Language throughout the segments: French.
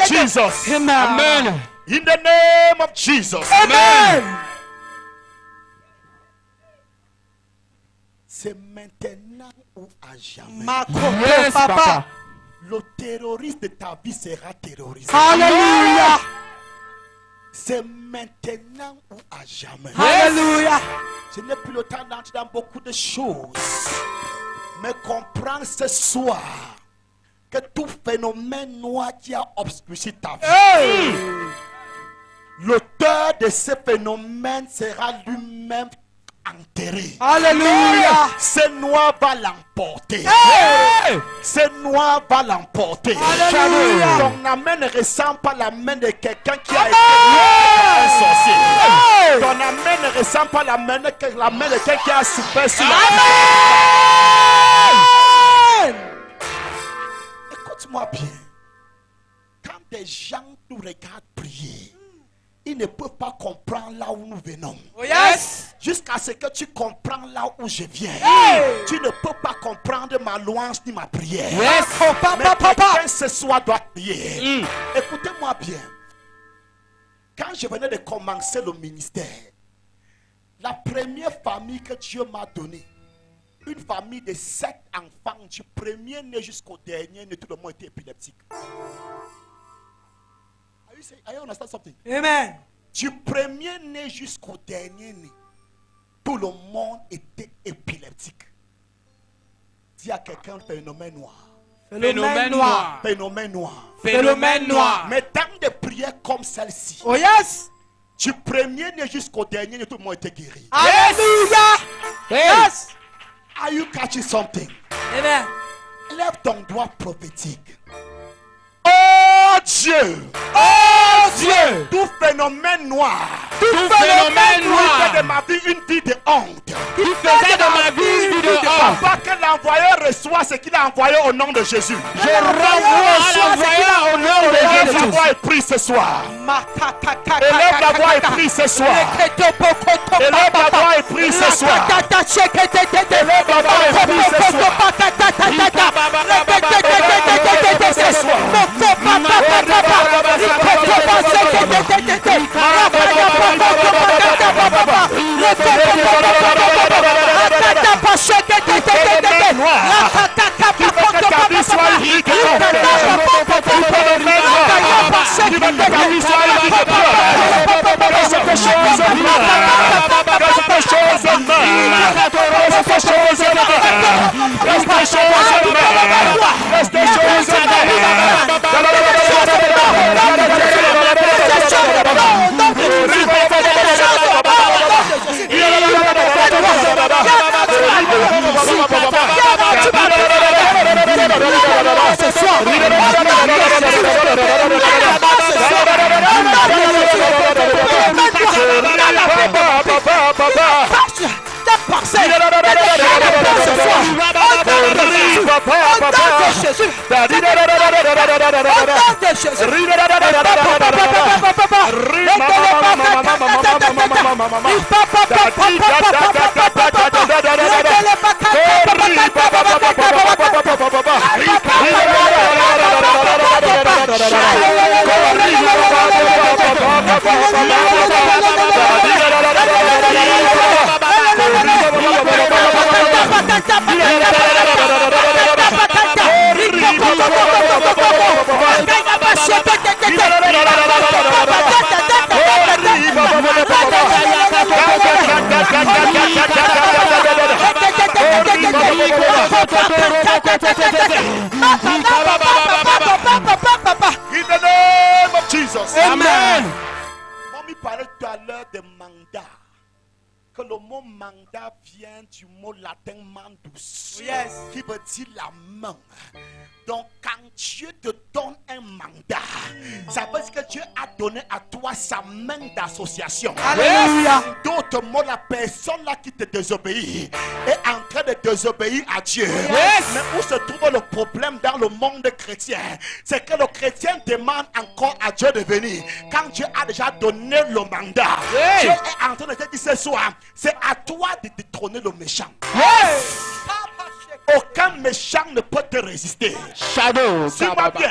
Jesus. Amen. In the name of Jesus. Amen. C'est maintenant ou à jamais. Yes, Papa. Le terroriste de ta vie sera terrorisé. Alléluia. C'est maintenant ou à jamais. Alléluia. Je n'ai plus le temps d'entrer dans beaucoup de choses. Mais comprends ce soir que tout phénomène noir qui a obscurci ta vie, l'auteur de ce phénomène sera lui-même enterré. Alléluia. Ce noir va l'emporter. Ce noir va l'emporter. Alléluia. Ton main ne ressemble pas la main de quelqu'un qui a été un sorcier. Ton main ne ressemble pas la main de quelqu'un qui a souffert sur la main. Écoute-moi bien. Quand des gens nous regardent prier, ils ne peuvent pas comprendre là où nous venons. Oh yes. Jusqu'à ce que tu comprends là où je viens. Tu ne peux pas comprendre ma louange ni ma prière. Yes. Mais quelqu'un ce soir doit prier. Écoutez-moi bien. Quand je venais de commencer le ministère, la première famille que Dieu m'a donnée, une famille de 7 enfants, du premier né jusqu'au dernier né, tout le monde était épileptique. Are you understand something? Amen. Du premier né jusqu'au dernier né, tout le monde était épileptique. Dis à quelqu'un phénomène noir. Phénomène noir. Phénomène noir. Phénomène noir. Mais dans des prières comme celle-ci, Oh yes. du premier né jusqu'au dernier né, tout le monde était guéri. Alléluia. Yes. Are you catching something? Amen. Lève ton doigt prophétique. Oh Dieu! Oh Dieu! Tout phénomène noir. Tout phénomène Qui noir. fait de ma vie une vie de honte. Qui faisait de ma vie une vie de honte. Papa, que l'envoyeur reçoit ce qu'il a envoyé au nom de Jésus. Je renvoie à l'envoyeur au nom de Élève la Jésus. voix et prie ce soir. Élève la voix et prie ce soir. Élève la voix et prie ce soir. Élève la voix et prie ce soir. In the name of Jesus. Amen. On me parlait tout à l'heure de mandat. Que le mot mandat vient du mot latin mandus, Yes. qui veut dire la main. Donc quand Dieu te donne un mandat, ça veut dire que Dieu a donné à toi reçois sa main d'association. Alléluia. D'autres mots, la personne là qui te désobéit est en train de désobéir à Dieu. Yes. Mais où se trouve le problème dans le monde chrétien? C'est que le chrétien demande encore à Dieu de venir quand Dieu a déjà donné le mandat. Yes. Dieu est en train de te dire ce soir, c'est à toi de détrôner le méchant. Yes. Aucun méchant ne peut te résister. Shadow. Suis-moi bien.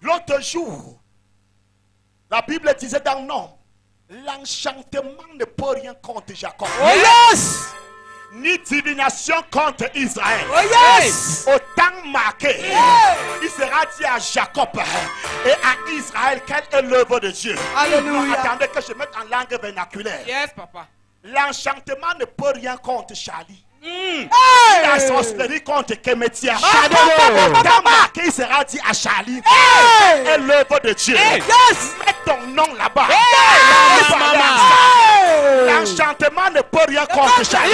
L'autre jour, la Bible disait dans Nom, l'enchantement ne peut rien contre Jacob. Oh yes. Ni divination contre Israël. Oh yes. Au temps marqué, il sera dit à Jacob et à Israël quelle est l'œuvre de Dieu. Alléluia. Non, attendez que je mette en langue vernaculaire. Yes, papa. L'enchantement ne peut rien contre Charlie. Hey. La sorcellerie contre Kemetia. Shadow. Au temps marqué, il sera dit à Charlie Hey. quelle est l'œuvre de Dieu. Yes. Mets ton nom là-bas. Yes, maman. Hey. L'enchantement ne peut rien contre Charlie.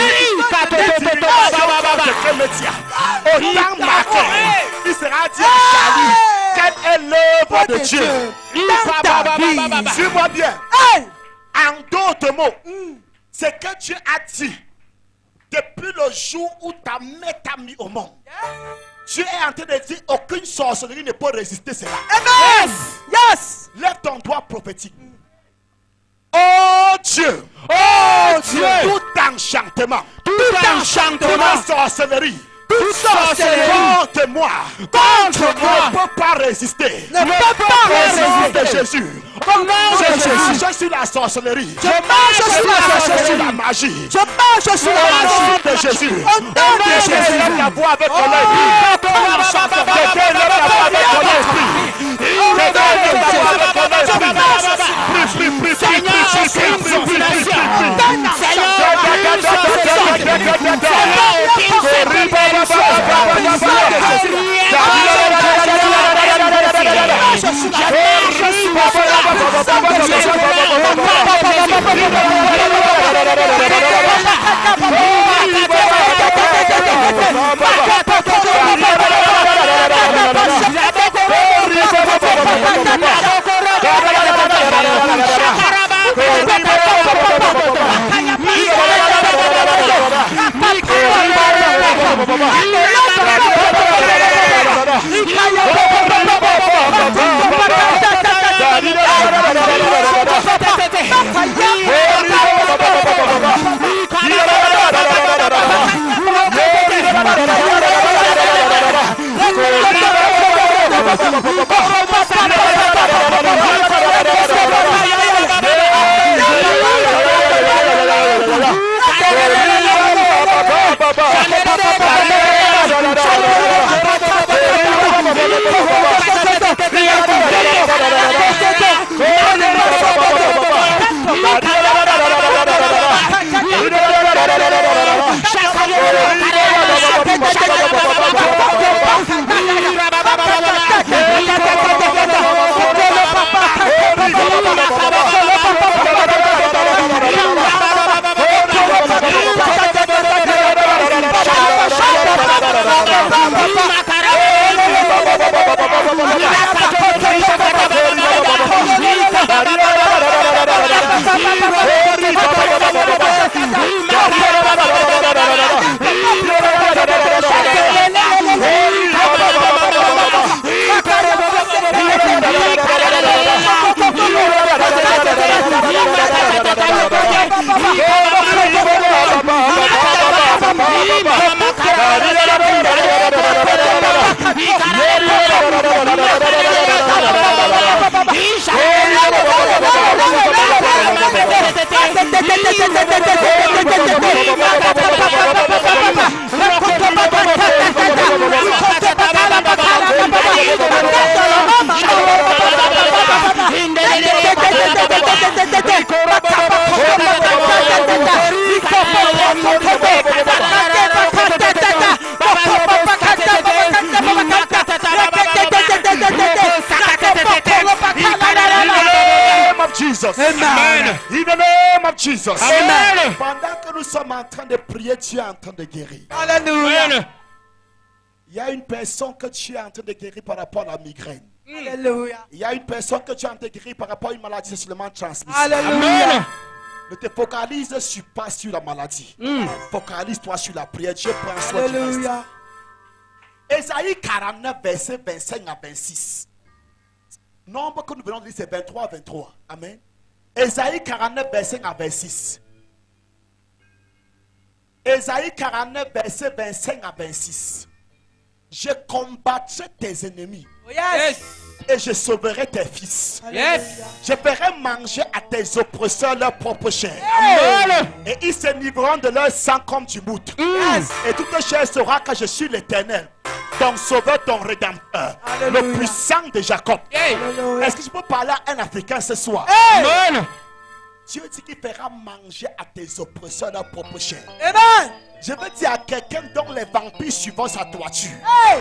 Au temps marqué, il sera dit à Charlie quelle est l'œuvre de Dieu. Dans ta vie. Suis-moi bien. Hey. En d'autres mots, c'est que Dieu a dit depuis le jour où ta mère t'a mis au monde. Dieu est en train de dire aucune sorcellerie ne peut résister cela. Amen. Yes. Lève ton doigt prophétique. Oh Dieu, Oh Dieu. tout enchantement, Tout enchantement. toute sorcellerie Toute sorcellerie contre moi Contre ne moi. peut pas résister. ne peut pas Résister résister. Jésus. Comment Je Jésus? marche sur la sorcellerie. Je marche sur la sur la sorcellerie. magie. Je marche sur la Au nom magie. de Jésus. Au nom de Jésus. Lève la voix avec ton esprit. Quelqu'un lève la voix avec ton esprit. Quelqu'un lève la voix avec ton esprit. Prie, prie, prie, prie, prie, prie, prie, prie, prie, prie. Amen. In the name of Jesus. Amen. Pendant que nous sommes en train de prier, Dieu est en train de guérir. Alléluia. Amen. Il y a une personne que Dieu est en train de guérir par rapport à la migraine. Alléluia. Il y a une personne que tu as intégrée par rapport à une maladie, c'est seulement transmise. Alléluia. Ne te focalise pas sur la maladie. Focalise-toi sur la prière. Dieu prend soin du reste. Alléluia. Ésaïe 49, verset 25 à 26. Nombre que nous venons de lire, c'est 23 à 23. Amen. Ésaïe 49, verset 1 à 26. Ésaïe 49, verset 25 à 26. Je combattrai tes ennemis Oh, yes. et je sauverai tes fils. Alléluia. Je ferai manger à tes oppresseurs leur propre chair. Amen. Et ils se livreront de leur sang comme du mouton. Et toute chair saura que je suis l'Éternel, ton sauveur, ton rédempteur, Alléluia. le puissant de Jacob. Alléluia. Est-ce que je peux parler à un Africain ce soir? Amen. Dieu dit qu'il fera manger à tes oppresseurs leur propre chair. Amen. Je veux dire à quelqu'un dont les vampires suivent sa toiture. Hey.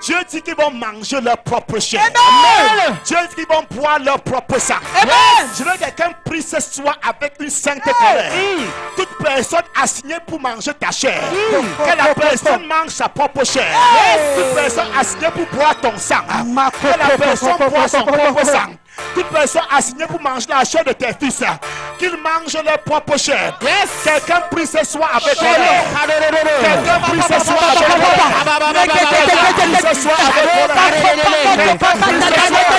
Dieu dit qu'ils vont manger leur propre chair. Amen. Dieu dit qu'ils vont boire leur propre sang. Amen. Je veux que quelqu'un prie ce soir avec une sainte colère. Toute personne assignée pour manger ta chair, que la personne mange sa propre chair. Toute personne assignée pour boire ton sang, que la personne boit son propre sang. Toute personne assignée pour manger la chair de tes fils, qu'ils mangent leur propre chair. Quelqu'un prie ce soir avec colère. Quelqu'un prie ce soir avec colère. Quelqu'un prie ce soir avec colère. Quelqu'un prie ce soir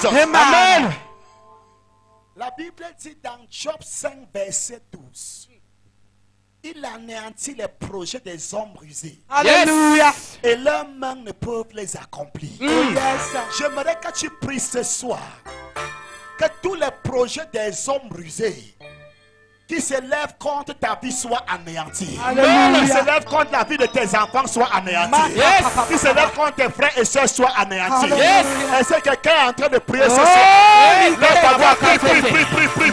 Amen. La Bible dit dans Job 5, verset 12, il anéantit les projets des hommes rusés Alléluia. et leurs mains ne peuvent les accomplir. J'aimerais que tu pries ce soir que tous les projets des hommes rusés qui se lèvent contre ta vie soient anéantis. Alléluia. Qui se lèvent contre la vie de tes enfants soient anéantis. Qui se lèvent contre tes frères et sœurs soient anéantis. Alléluia. Est-ce que quelqu'un est en train de prier ce soir? Lève ta voix, prie, prie, prie, prie, prie,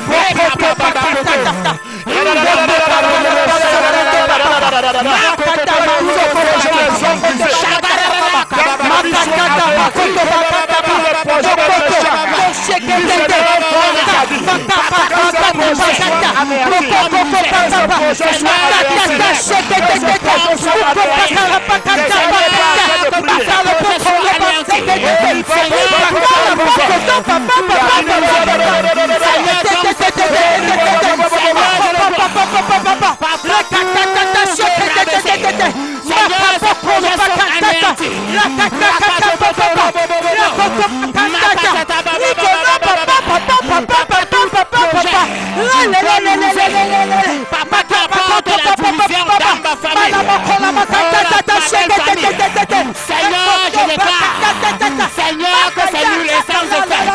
Seigneur, que c'est lui l'essence de faire.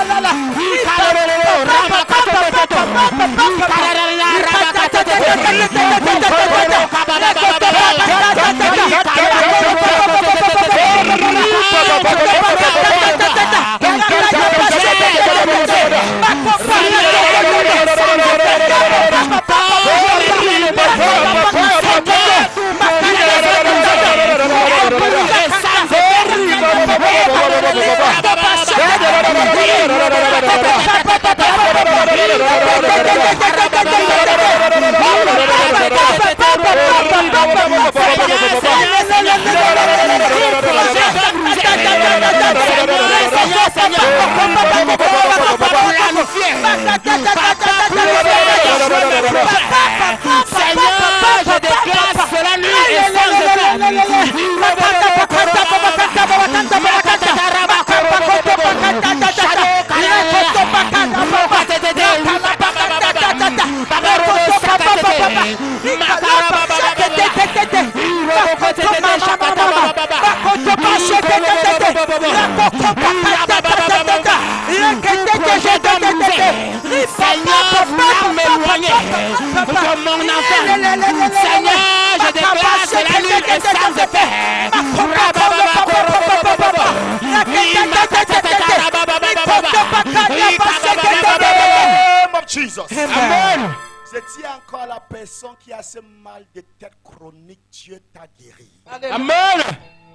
Amen. Je dis encore à la personne qui a ce mal de tête chronique, Dieu t'a guéri. Amen.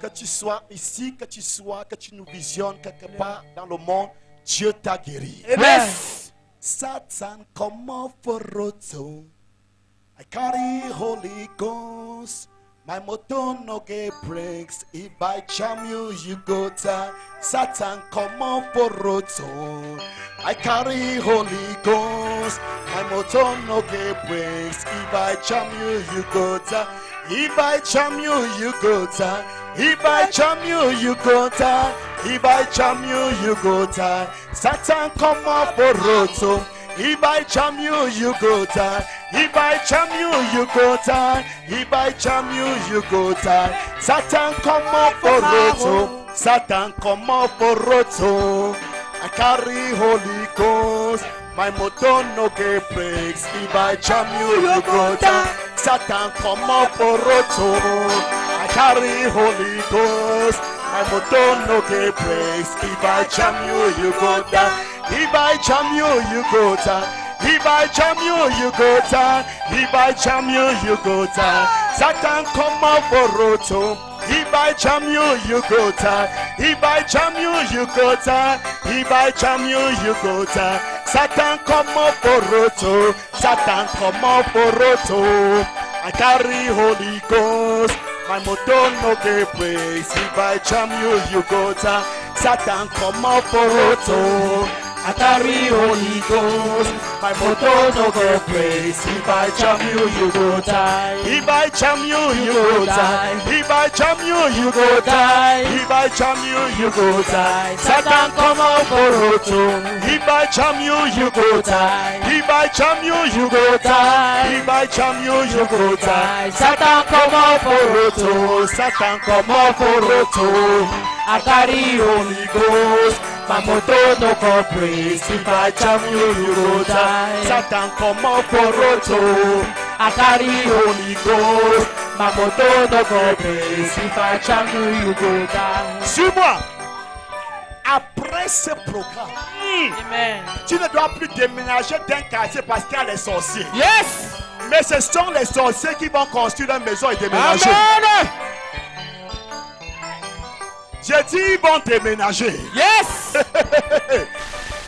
Que tu sois ici, que tu nous visionnes quelque part dans le monde, Dieu t'a guéri. Amen. Satan, come off for roto. I carry Holy Ghost. My motor no get breaks. If I jam you, you go down. Satan, come on for roto. I carry Holy Ghost. My motor no get breaks. If I jam you, you go down. If I jam you, you go down. If I jam you, you go down. If I jam you, you go down. Satan, come on for roto. If I jam you, you go down. If I jam you, you go down. If I jam you, you go down. Satan, come up for roto. Satan, come up for roto. I carry Holy Ghost. My motor no get breaks. If I jam you, you go down. Satan, come up for roto. I carry Holy Ghost. My motor no get breaks. If I jam you, you go down. If I jam you, you go down. If I jam you, you go down. If I jam you, you go down. Satan, come out for roto. If I jam you, you go down. If I jam you, you go down. If I jam you, you go down. Satan, come out for roto. Satan, come out for roto. I carry Holy Ghost. My motor no get breaks. If I jam you, you go down. Satan, come out for roto. I carry Holy Ghost. My motor no get breaks. If I jam you, you go die. If I jam you, you go die. If I jam you, you go die. If I jam you, you go die. Satan, come out for roto. If I jam you, you go die. If I jam you, you go die. If I jam you, you go die. Satan, come out for roto. Satan, come out for roto. I carry Holy Ghost. My motor no go breaks. If I jam you, you go die. Satan, come out for roto. I carry Holy Ghost. My motor no go breaks. If I jam you, you go die. Suis-moi. Après ce programme, tu ne dois plus déménager d'un quartier parce qu'il y a les sorciers. Yes. Mais ce sont les sorciers qui vont construire une maison et déménager. Amen. J'ai dit ils vont déménager. Yes.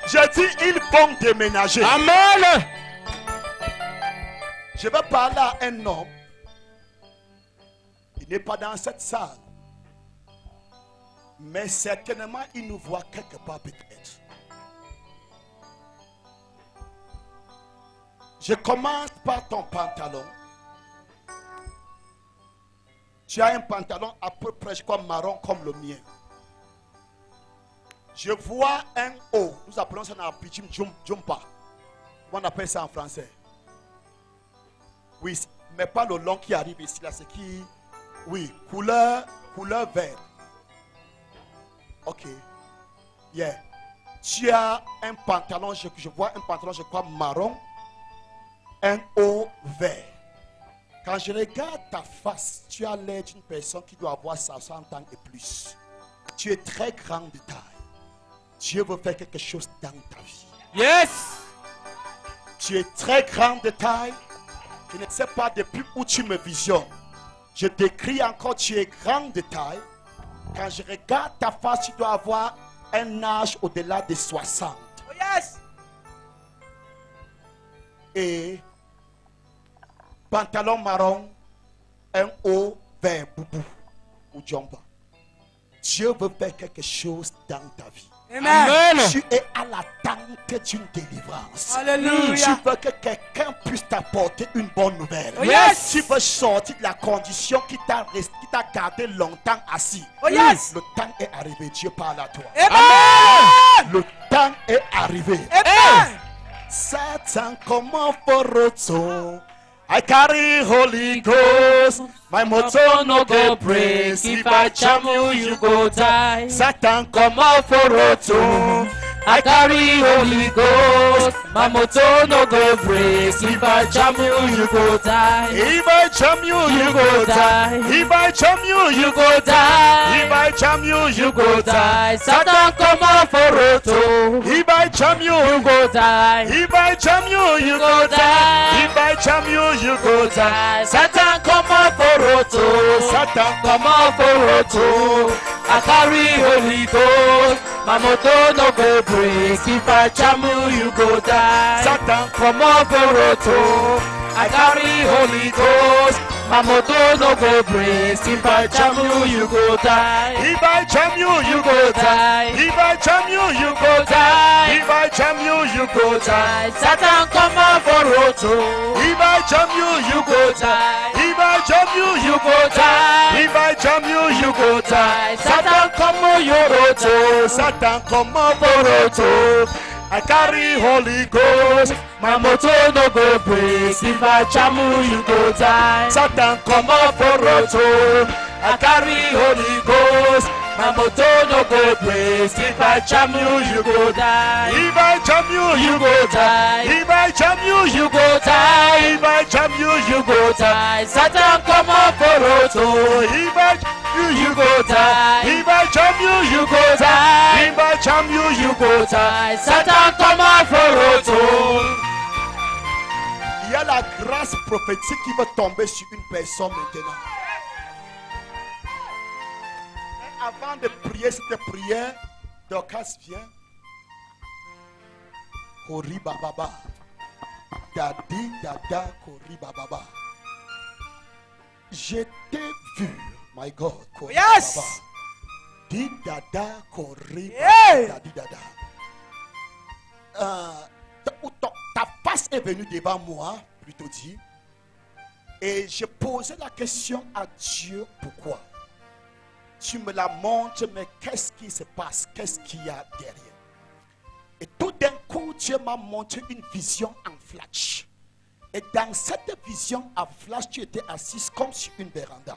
J'ai dit ils vont déménager. Amen. Je vais parler à un homme. Il n'est pas dans cette salle. Mais certainement, il nous voit quelque part peut-être. Je commence par ton pantalon. Tu as un pantalon à peu près, je crois, marron comme le mien. Je vois un haut. Nous appelons ça dans Pichim Jumpa. Comment on appelle ça en français? Oui, mais pas le long qui arrive ici. Là, c'est qui? Oui, couleur vert. Ok. Yeah. Tu as un pantalon, je vois un pantalon, je crois, marron. Un haut vert. Quand je regarde ta face, tu as l'air d'une personne qui doit avoir 60 ans et plus. Tu es très grande de taille. Dieu veut faire quelque chose dans ta vie. Yes. Tu es très grande de taille. Je ne sais pas depuis où tu me visionnes. Je décris encore, tu es grande de taille. Quand je regarde ta face, tu dois avoir un âge au-delà de 60. Oh yes. Et pantalon marron, un haut vert, boubou ou jumper. Dieu veut faire quelque chose dans ta vie. Amen. Tu es à l'attente d'une délivrance. Alléluia. Tu veux que quelqu'un puisse t'apporter une bonne nouvelle. Oh yes. Tu veux sortir de la condition qui t'a gardé longtemps assis. Oh yes. Le temps est arrivé. Dieu parle à toi. Amen. Le temps est arrivé. Amen. Satan, comment for retour? I carry Holy Ghost. My motor no go break. If I jam you, you go die. Satan, come out for roto. I carry Holy Ghost. My motor no go break. If I jam you, you go die. If I jam you, you go die. If I jam you, you go die. If I jam you, you go die. Satan, come out for roto. If I jam you, you go die. If I jam you, you go die. If I jam you, you go die. Satan, come out for roto. Satan, come out for roto. I carry Holy Ghost. My motor no go break. If I jam you, you go die. Satan, come out for roto. I carry Holy Ghost. My motor no go break. If I jam you, you go die. If I jam you, you go die. If I jam you, you go die. If I jam you, you go die. Satan, come out for roto. If I jam you, you go die. If I jam you, you go die. If I jam you, you go die. Satan, come on your roto. Satan, come on for roto. I carry Holy Ghost. My motor no go break. If I jam you, you go die. Satan, come on for roto. I carry Holy Ghost. My motor no go break. If I jam you, you go die. If I jam you, you go die. If I jam you, you go die. If I jam you, you go die. Satan, come on for roto. If I jam you, you go die. If I jam you, you go die. If I jam you, you go die. Satan, come on for roto. Il y a la grâce prophétique qui va tomber sur une personne maintenant. Avant de prier cette prière, Dorcas vient. Kori bababa. Dadi dada kori bababa. Je t'ai vu, my God. Kori Yes. bababa. Di dada kori Yeah. dadi dada. Ta face est venue devant moi, plutôt dit. Et je posais la question à Dieu, pourquoi? Tu me la montres, mais qu'est-ce qui se passe? Qu'est-ce qu'il y a derrière? Et tout d'un coup, Dieu m'a montré une vision en flash. Et dans cette vision en flash, tu étais assise comme sur une véranda.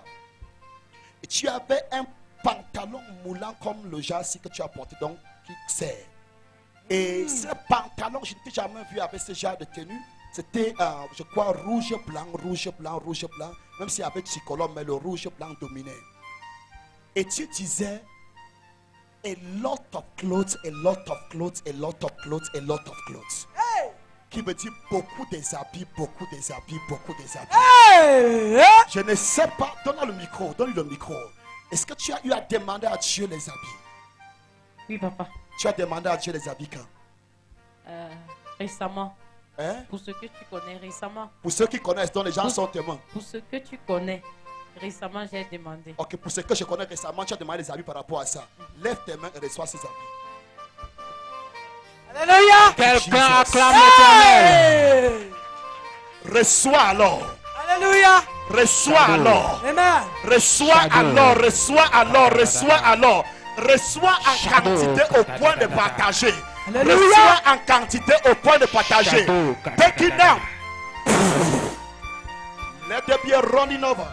Et tu avais un pantalon moulant comme le jassi que tu as porté, donc qui serre. Et ce pantalon, je ne t'ai jamais vu avec ce genre de tenue. C'était, je crois, rouge, blanc, rouge, blanc, rouge, blanc. Même s'il y avait tricolore, mais le rouge, blanc dominait. Et tu disais, a lot of clothes, a lot of clothes, a lot of clothes, a lot of clothes. Hey. Qui veut dire beaucoup des habits, beaucoup des habits, beaucoup des habits. Hey. Je ne sais pas, donne-lui le micro, donne-lui le micro. Est-ce que tu as eu à demander à Dieu les habits? Oui, papa. Tu as demandé à Dieu les habits quand? Récemment. Hein? Pour ce que tu connais récemment. Pour ceux qui connaissent, dont les gens sont témoins. Pour ce que tu connais récemment, j'ai demandé. Ok, pour ce que je connais récemment, tu as demandé des habits par rapport à ça. Lève tes mains et reçois ces habits. Alléluia. Quelqu'un acclame l'Éternel. Hey. Reçois alors. Alléluia. Reçois alors. Amen. Reçois alors. Reçois alors. Reçois alors. Reçois en quantité au point de partager. Alléluia. Reçois en quantité au point de partager. Take it now. Let there be a running over.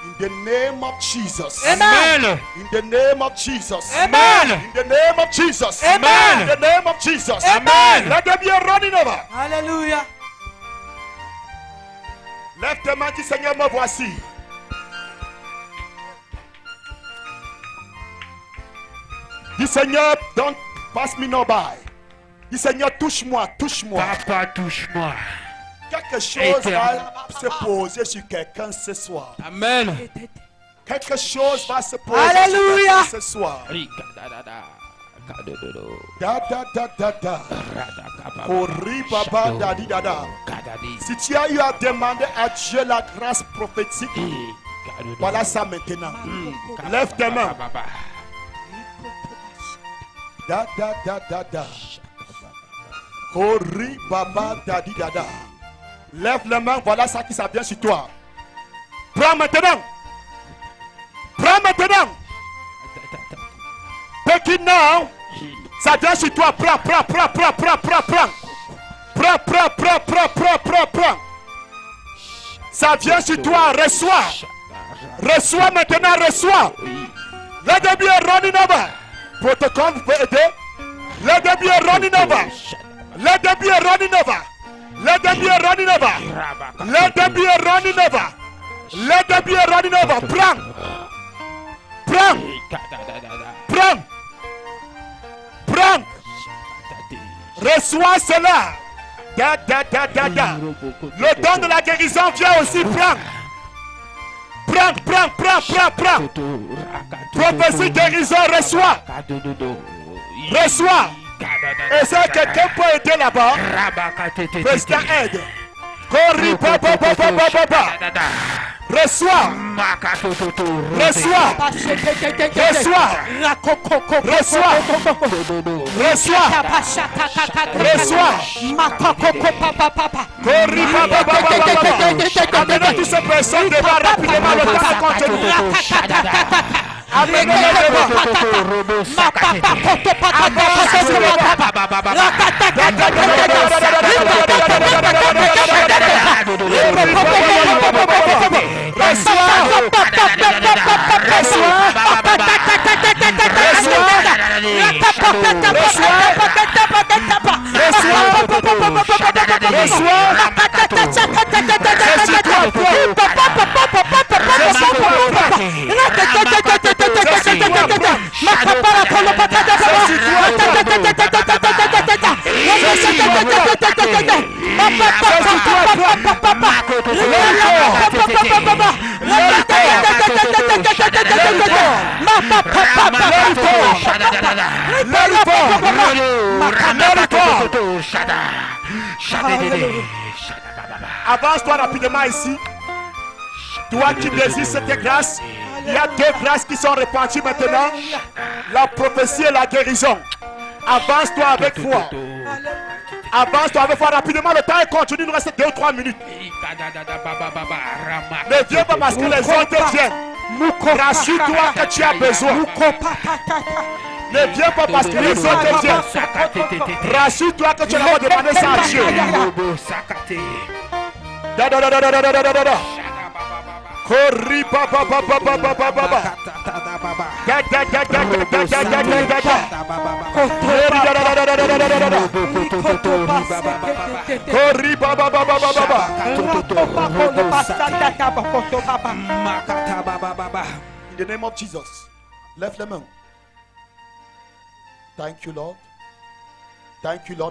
In the name of Jesus. Amen. In the name of Jesus. Amen. In the name of Jesus. Amen. In the name of Jesus. Amen. Let there be a running over. Alléluia. Lève tes mains, dis Seigneur, me voici. Dis Seigneur, don't pass me no by. Dis Seigneur, touche-moi, touche-moi. Papa, touche-moi. Quelque chose va se poser sur quelqu'un ce soir. Amen. Quelque chose va se poser Alléluia. sur quelqu'un ce soir. Da da da da da. Kori baba da di da da. Si tu as eu à demander à Dieu la grâce prophétique, voilà ça maintenant. Lève tes mains. Da da da da da. Kori baba da di da da. Lève les mains, voilà ça qui s'avient sur toi. Prends maintenant. Prends maintenant. Take it now. Ça vient sur toi. Prends. Prends. Ça vient sur toi. Reçois. Reçois maintenant. Reçois. Let there be a running over. Protocole, vous pouvez aider. Let there be a running over. Let there be a running over. Let there be a running over. Let there be a running over. Let there be a running over. Prends. Reçois cela. Da. Le don de la guérison vient aussi. Prends. Prophétie guérison. Reçois. Est-ce que quelqu'un peut aider là-bas? Président aide. Corri, papa. Reçois. Corri, papa. Amenez toutes ces personnes devant rapidement le temps continue. Amenez-les devant. Avance-toi rapidement ici. Toi qui désires cette grâce, il y a deux grâces qui sont répandues maintenant. La prophétie et la guérison. Avance-toi avec foi. Rapidement, le temps est continu, il nous reste 2 ou 3 minutes. Ne viens pas parce que les autres viennent. Rassure-toi que tu as besoin. Ne viens pas parce que les autres viennent. Rassure-toi que tu as demandé ça à Dieu. Corri papa. Corri papa. In the name of Jesus. Lève les mains. Thank you, Lord.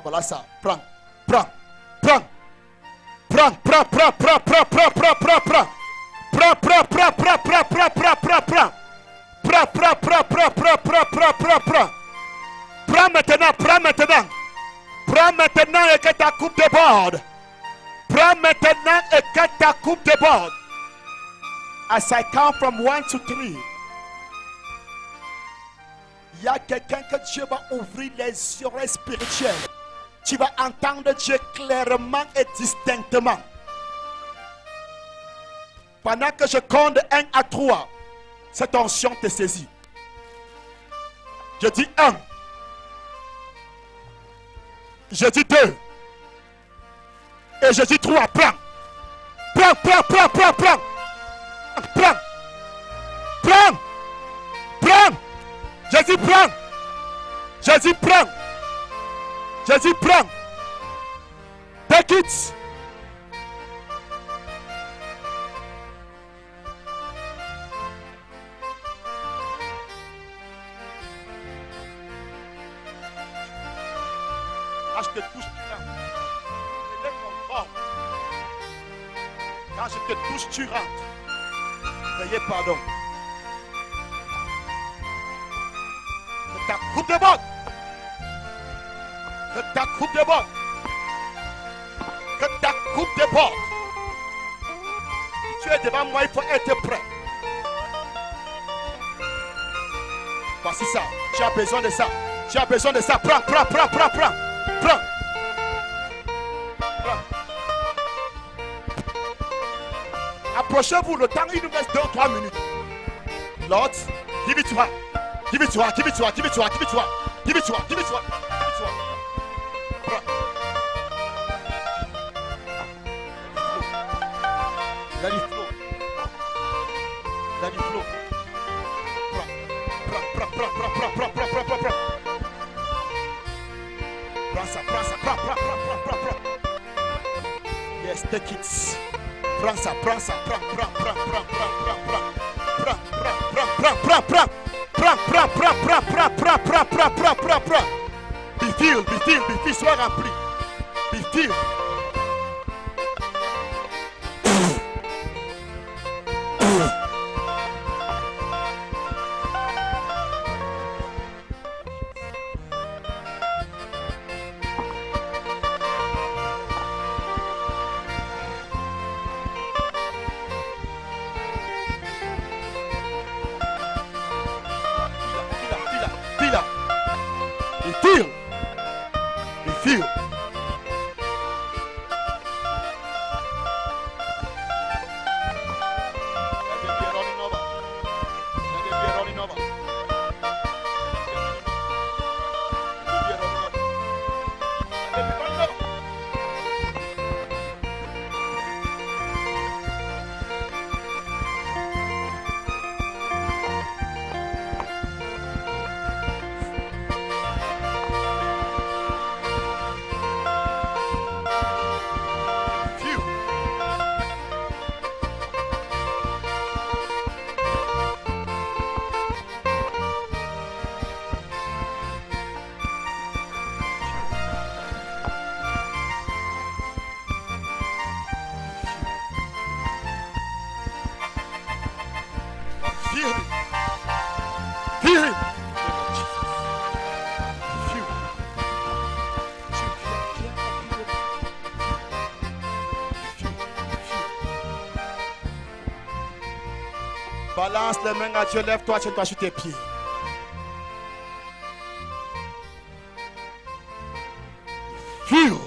Voilà ça. Prends. Prends Prends maintenant et que ta coupe déborde. Prends maintenant et que ta coupe déborde. As I count from 1 to 3. Il y a quelqu'un que Dieu va ouvrir les oreilles spirituelles. Tu vas entendre Dieu clairement et distinctement. Pendant que je compte 1 à 3, cette onction te saisit. Je dis 1. Je dis 2. Et je dis 3. Prends. Prends, prends, prends, prends, prends. Prends. Prends. Prends. Je dis prends. Je dis prends. Je dis prends. Take it. Quand je te touche, tu rentres. Je te contrôle. Quand je te touche, tu rentres. Veuillez pardon. Que ta coupe déborde. Que ta coupe déborde. Que ta coupe déborde. Si tu es devant moi, il faut être prêt. Voici ça. Tu as besoin de ça. Tu as besoin de ça. Prends, prends, prends, prends, prends. Prends. Prends. Approchez-vous, le temps, il nous reste 2 ou 3 minutes. Lord, give it to her. Give it to her, give it to her, give it to her, give it to her. Give it to her, give it to her, give it to her. Prends. Let it flow. Let it flow. Prends, prends, prends, prends, prends, prends, prends, prends, prends, prends. Prends ça, prends ça, prends, prends, prends, prends, prends, prends. Yes, take it. Prends ça, prends ça, prends, prends, prends, prends, prends, prends, prends. Prends, prends, prends, prends, prends, prends. Prends, prends, prends, prends, prends, prends, prends, prends, prends, prends, prends. Be filled, be filled, be filled, sois rempli. Be filled. Balance les mains à Dieu, lève-toi, tiens-toi sur tes pieds. Feel.